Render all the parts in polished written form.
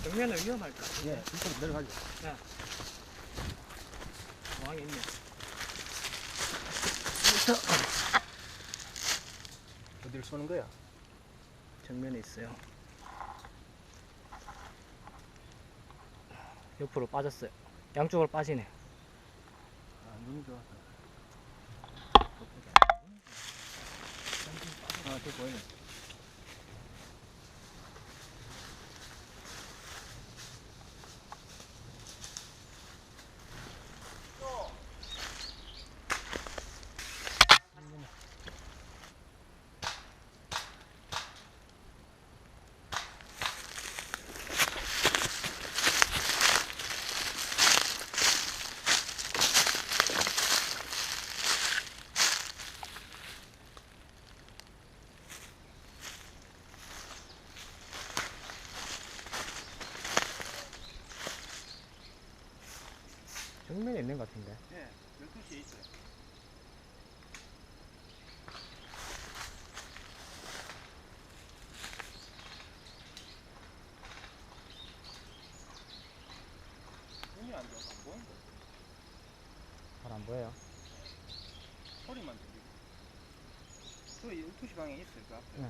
정면은 위험할까? 예, 뒷선 내려가죠. 야. 왕이 있네. 어디를 쏘는 거야? 정면에 있어요. 옆으로 빠졌어요. 양쪽으로 빠지네. 아, 눈이 좋아서. 아, 저 보이네. 정면에 있는 것 같은데. 예, 12시에 있어요. 눈이 안 좋아서 안 보인다. 잘 안 보여요. 소리만 들리고. 저 12시 방향에 있어요, 그 앞에. 네.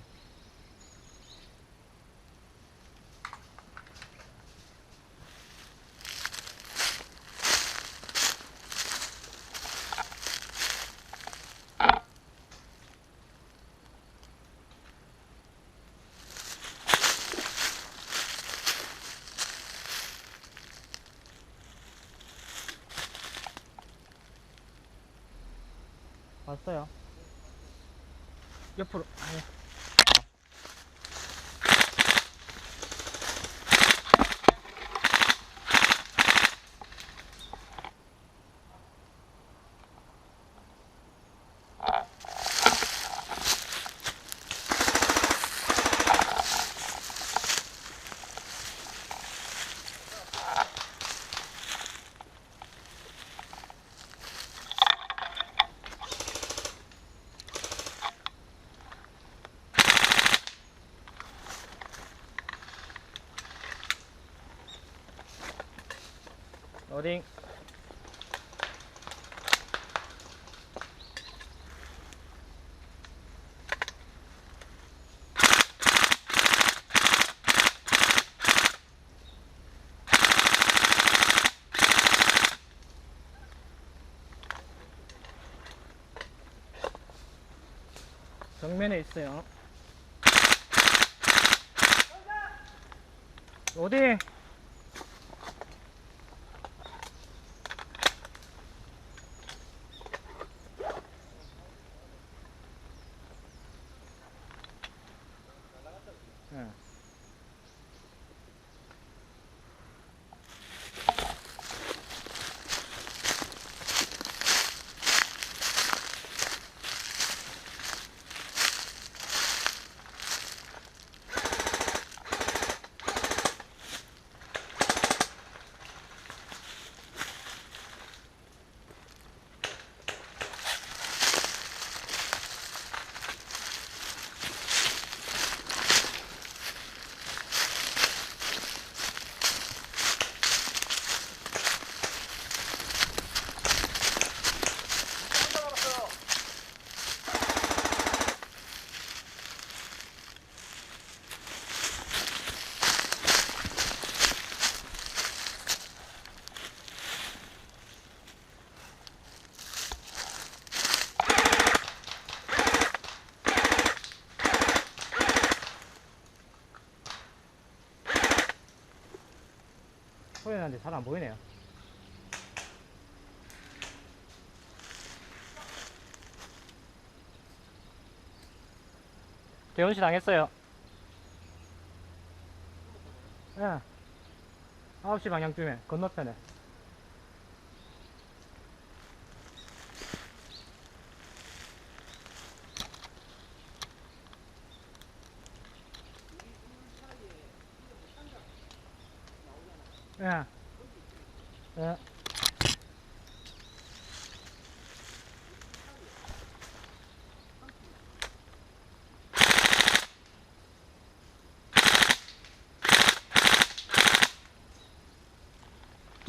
봤어요. 옆으로. 아니. 어딩. 정면에 있어요. 어디? 네. 소리 나는데 잘 안 보이네요. 대원시 당했어요. 예. 9시 방향쯤에 건너편에. 예. 예.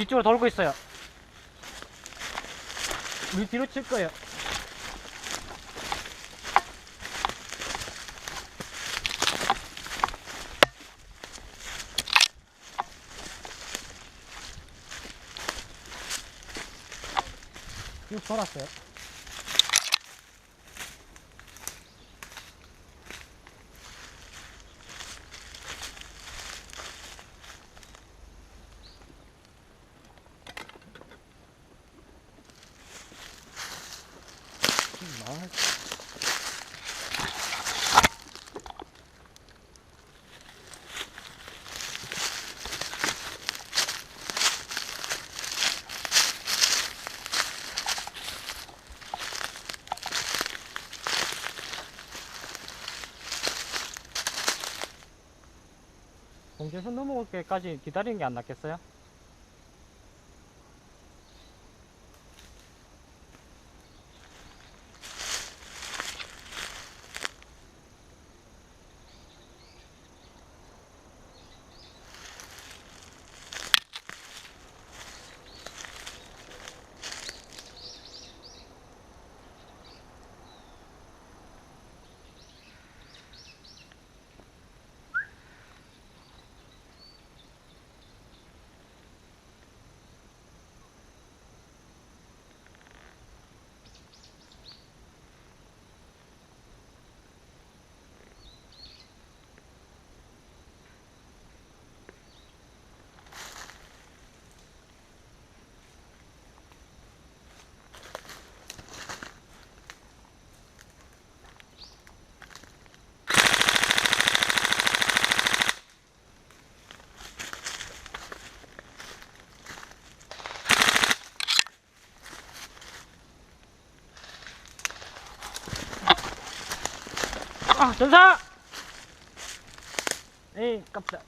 뒤쪽으로 돌고 있어요. 우리 뒤로 칠 거예요. 쭉 돌았어요. 공제선 넘어올 때까지 기다리는 게 안 낫겠어요? 아, 전사! 에이, 깝다.